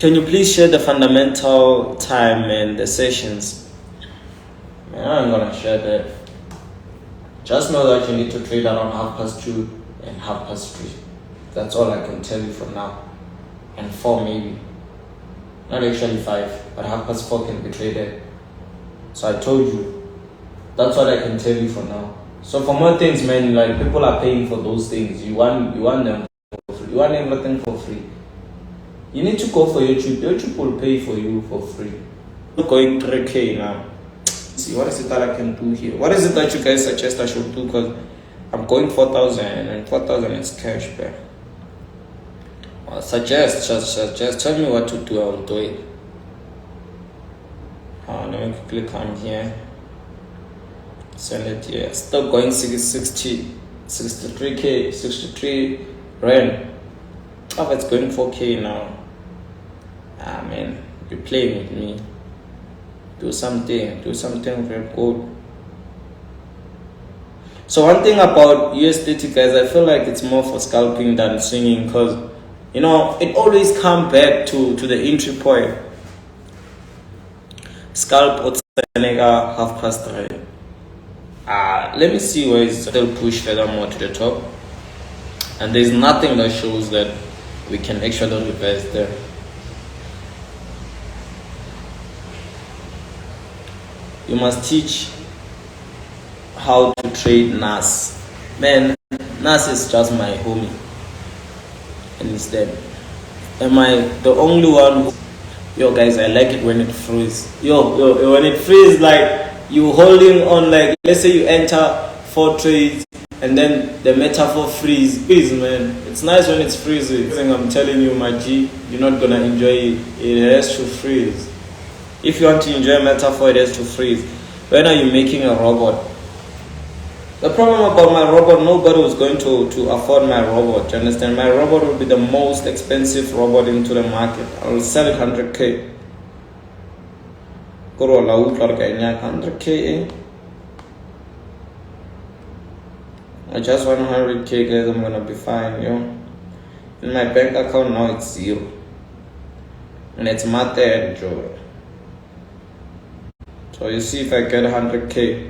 Can you please share the fundamental time and the sessions? Man, I'm gonna share that. Just know that you need to trade around 2:30 and 3:30. That's all I can tell you for now. And 4 maybe. Not actually 5, but 4:30 can be traded. So I told you. That's what I can tell you for now. So for more things, man, like people are paying for those things. You want them for free. You want everything for free. You need to go for YouTube. YouTube will pay for you for free. I'm going 3K now. See, what is it that I can do here? What is it that you guys suggest I should do? Because I'm going 4,000 and 4,000 is cash back. Well, suggest, tell me what to do, I will do it. Let me quickly come here. Send it here. Still going 63K, 63 Rand. Oh, it's going 4K now. Ah, man, you're playing with me. Do something very good. So one thing about USDT, guys, I feel like it's more for scalping than swinging, because it always comes back to the entry point. Scalp or 3:30. Let me see where it's still pushed further more to the top, and there's nothing that shows that we can actually reverse there. You must teach how to trade NAS. Man, NAS is just my homie. And instead, am I the only one who... Yo guys, I like it when it freezes. Yo, when it freezes, like you holding on, like let's say you enter 4 trades and then the metaphor freeze, man. It's nice when it's freezing. I'm telling you, my G, you're not gonna enjoy it. It has to freeze. If you want to enjoy a metaphor, it has to freeze. When are you making a robot? The problem about my robot, nobody was going to afford my robot. You understand? My robot will be the most expensive robot into the market. I will sell it 100K. 100K. I just want 100K, guys. I'm gonna be fine, yo. In my bank account now it's 0, and it's my third joy. So you see, if I get 100K,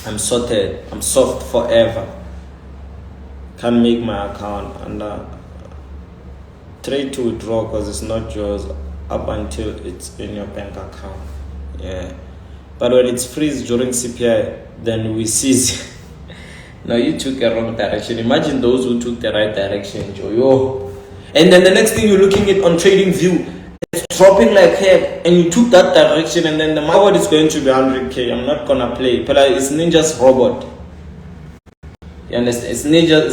I'm sorted. I'm soft forever. Can't make my account and trade to withdraw, because it's not yours up until it's in your bank account. Yeah. But when it's freeze during CPI, then we seize. Now you took a wrong direction. Imagine those who took the right direction, Joe. And then the next thing you're looking at on Trading View, it's dropping like heck, and you took that direction, and then the market is going to be 100K. I'm not gonna play. But it's Ninja's robot. You understand? It's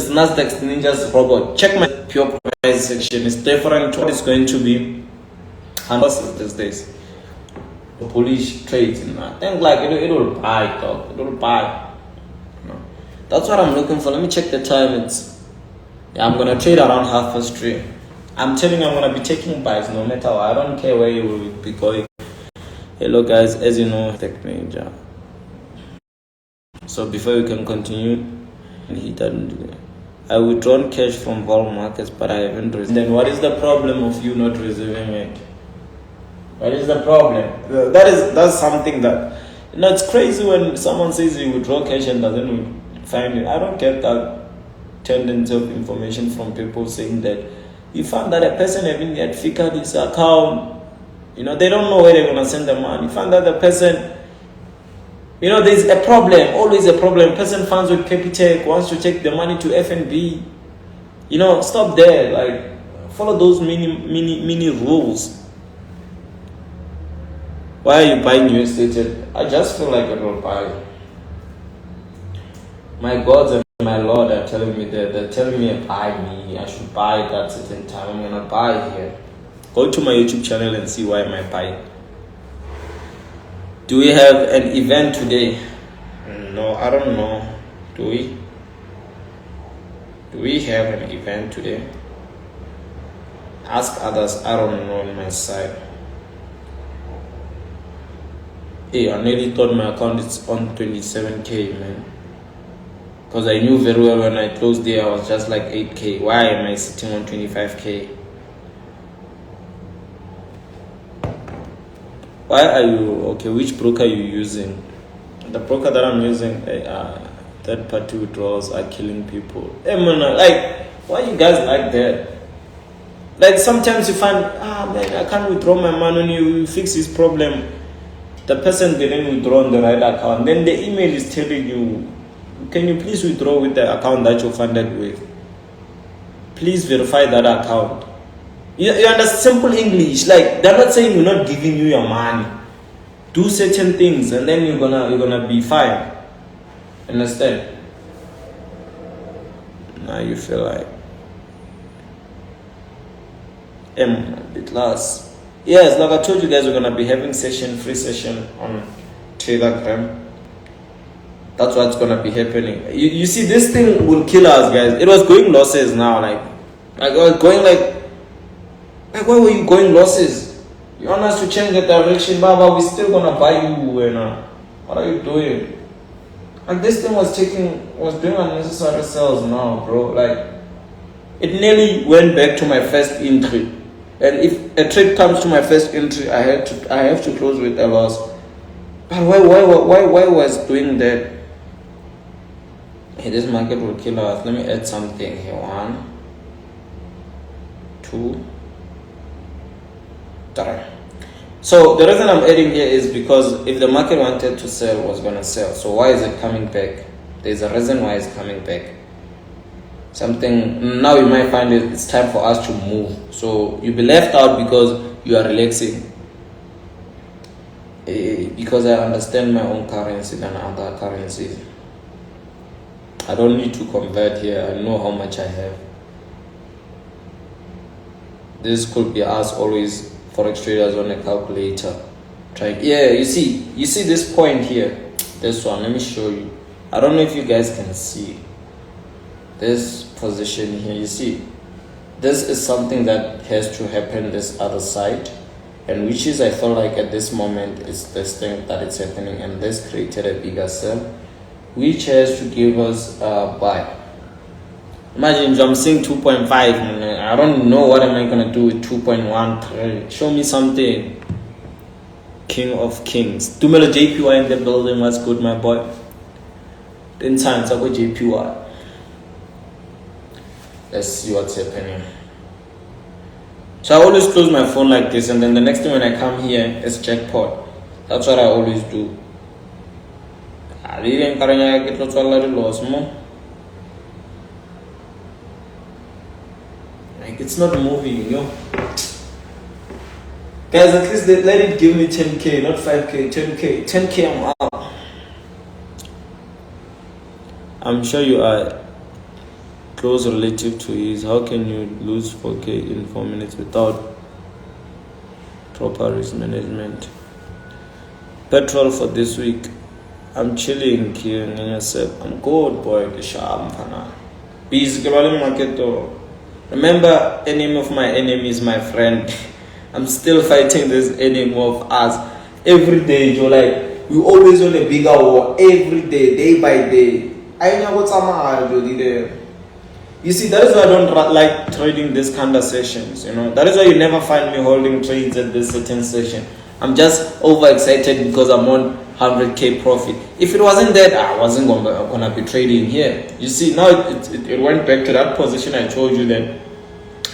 Nasdaq's Ninja's robot. Check my pure price section. It's different to what it's going to be. And these days, the bullish trades in that. Think like it will buy, dog. It will buy. No. That's what I'm looking for. Let me check the time. I'm gonna trade around 3:30. I'm telling you, I'm gonna be taking buys no matter what. I don't care where you will be going. Hello guys, as you know, Tech Ninja. So before we can continue, he doesn't do it. I withdrawn cash from vol markets, but I haven't received. Then what is the problem of you not receiving it? What is the problem? That's something that, it's crazy when someone says you withdraw cash and doesn't find it. I don't get that tendency of information from people saying that you found that a person having yet figured his account, they don't know where they're gonna send the money. You found that the person, there's a problem, always a problem. Person funds with Capitec, wants to take the money to FNB. Stop there. Like, follow those mini rules. Why are you buying USDT? I just feel like I will buy. My gods and my Lord are telling me that they're telling me buy me. I should buy at that certain time. I'm gonna buy here. Go to my YouTube channel and see why am I buying. Do we have an event today? No, I don't know. Do we? Do we have an event today? Ask others. I don't know on my side. Hey, I nearly thought my account is on 27K, man. Because I knew very well when I closed there, I was just like 8K. Why am I sitting on 25K? Why are you okay? Which broker are you using? The broker that I'm using, third party withdrawals are killing people. Hey, man, like, why you guys like that? Like sometimes you find, man, I can't withdraw my money. You fix this problem. The person didn't withdraw on the right account. Then the email is telling you, can you please withdraw with the account that you funded with? Please verify that account. You understand simple English. Like they're not saying we're not giving you your money. Do certain things and then you're gonna be fine. Understand? Now you feel like bit last. Yes, like I told you guys, we're gonna be having free session on Telegram. That's what's gonna be happening. You see, this thing will kill us, guys. It was going losses now, like I was going like why were you going losses? You want us to change the direction, Baba? We're still gonna buy you, and what are you doing? Like this thing was doing unnecessary sales now, bro. Like it nearly went back to my first entry. And if a trade comes to my first entry, I have to close with a loss. But why was doing that? Hey, this market will kill us. Let me add something here. 1, 2, 3. So the reason I'm adding here is because if the market wanted to sell, it was gonna sell. So why is it coming back? There's a reason why it's coming back. Something now you might find it's time for us to move. So you'll be left out because you are relaxing. Because I understand my own currency than other currencies. I don't need to convert here. I know how much I have. This could be us always Forex traders on a calculator. You see this point here. This one, let me show you. I don't know if you guys can see this position here. You see, this is something that has to happen this other side, and which is I feel like at this moment is this thing that it's happening, and this created a bigger sell, which has to give us a buy. Imagine I'm seeing 2.5. I don't know what am I gonna do with 2.13. Show me something. King of Kings. Tumelo JPY in the building. What's good, my boy? 10 times I go JPY. Let's see what's happening. So I always close my phone like this, and then the next time when I come here, it's jackpot. That's what I always do. I didn't get lots of loss more. Like it's not moving, yo. Guys, at least let it give me 10k, not 5k, 10k. 10k, I'm out. I'm sure you are close relative to his. How can you lose 4k in 4 minutes without proper risk management? Petrol for this week. I'm chilling here in yourself. I'm good, boy. Busy market though. Remember, enemy of my enemy is my friend. I'm still fighting this enemy of us. Every day, Joe, like, we always on a bigger war. Every day by day. I know what's there. You see, that is why I don't like trading this kind of sessions, you know. That is why you never find me holding trades at this certain session. I'm just overexcited because I'm on 100k profit. If it wasn't that, I wasn't gonna be trading here. You see, now it went back to that position I told you that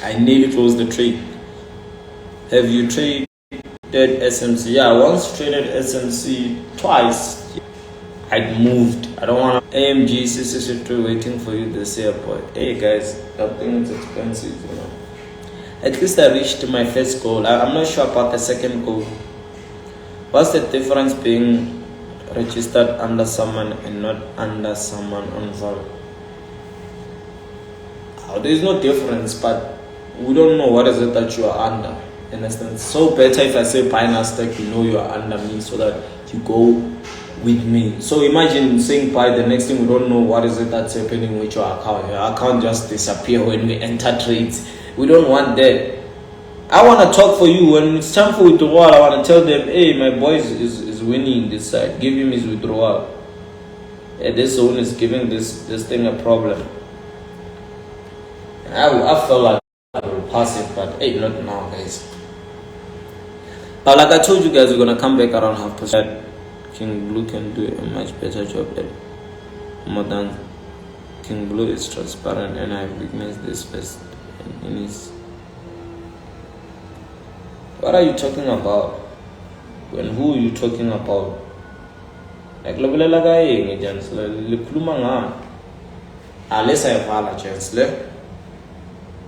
I nearly closed the trade. Have you traded SMC? Yeah, I once traded SMC twice. I moved. I don't want to. AMG 662 waiting for you this airport. Hey guys, that thing is expensive, you know. At least I reached my first goal. I'm not sure about the second goal. What's the difference being registered under someone and not under someone on Vol? There's no difference, but we don't know what is it that you are under. Understand? So better if I say buy Nasdaq, you know you are under me, so that you go with me. So imagine saying buy, the next thing we don't know what is it that's happening with your account. Your account just disappear when we enter trades. We don't want that. I want to talk for you. When it's time for withdrawal, I want to tell them, hey, my boy is winning this side. Give him his withdrawal. Hey, this zone is giving this thing a problem. I felt like I will pass it, but hey, not now, guys. Like I told you guys, we're gonna come back around 0.5%. King Blue can do a much better job at more than King Blue is transparent, and I've witnessed this first in his. What are you talking about? When who are you talking about? Like lobelela ka eng gents le khuluma ngani? Unless I vala gents le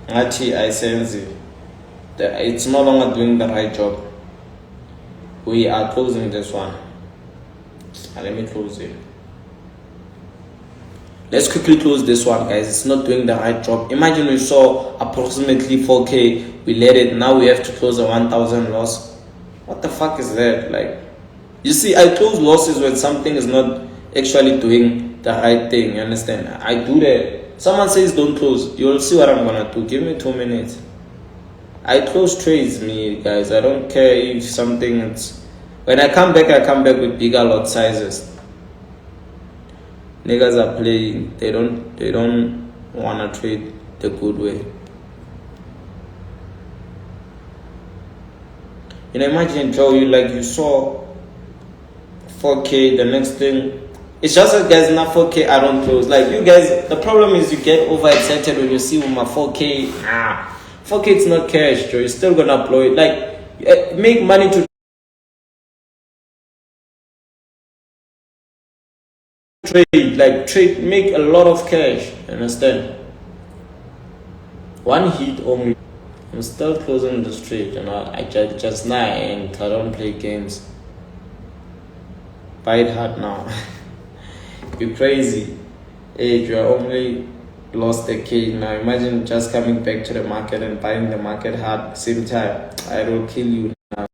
ngathi I sense it's no longer doing the right job. We are closing this one. Let me close it. Let's quickly close this one, guys. It's not doing the right job. Imagine we saw approximately 4k, we let it, now we have to close a 1000 loss. What the fuck is that? Like, you see, I close losses when something is not actually doing the right thing. You understand? I do that. Someone says don't close, you'll see what I'm gonna do. Give me 2 minutes. I close trades, me guys. I don't care if something is. When I come back with bigger lot sizes. Niggas are playing. They don't wanna trade the good way. You know, imagine Joe, you saw 4k, the next thing. It's just that guys, not 4k, I don't close. Like you guys, the problem is you get overexcited when you see with my 4k. 4k it's not cash, Joe. You're still gonna upload. Like make money to trade, make a lot of cash. Understand? One hit only. I'm still closing the trade, you know. I just now, and I don't play games. Buy it hard now. You're crazy. Hey, you are only lost a K. Now imagine just coming back to the market and buying the market hard same time. I will kill you now.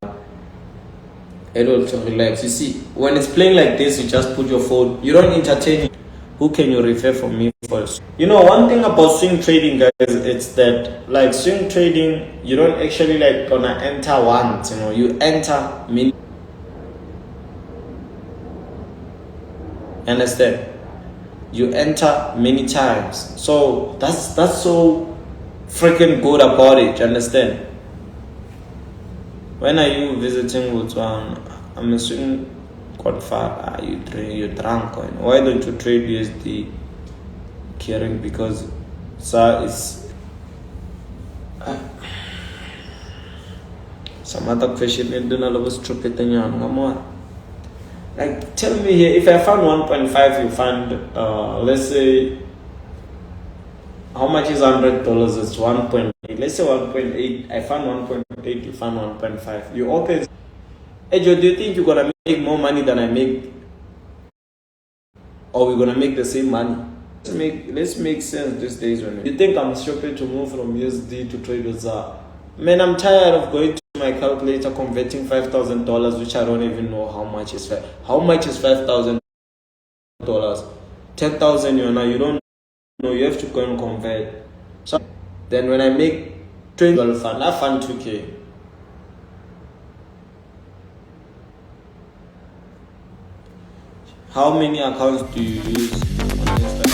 It will to relax. You see, when it's playing like this, you just put your phone. You don't entertain it. Who can you refer from me first? You know, one thing about swing trading, guys, it's that like swing trading, you don't actually like gonna enter once. You know, you enter many. Understand? You enter many times. So that's so freaking good about it. You understand? When are you visiting Botswana? I'm assuming quite far. You're drunk. Why don't you trade USD? Caring because sir is some other question. Like, tell me here, if I found 1.5, you find, let's say, how much is $100? It's 1.8. Let's say 1.8. I found 1.8. You found 1.5. You open. Hey Joe, do you think you're gonna make more money than I make, or we're gonna make the same money? Let's make sense these days. When you think I'm stupid to move from USD to trade with ZAR, man, I'm tired of going to my calculator converting $5,000, which I don't even know how much is. How much is $5,000? 10,000. You know, you don't know. You have to go and convert. So then when I make $20 fund, I fund 2k. How many accounts do you use on Instagram?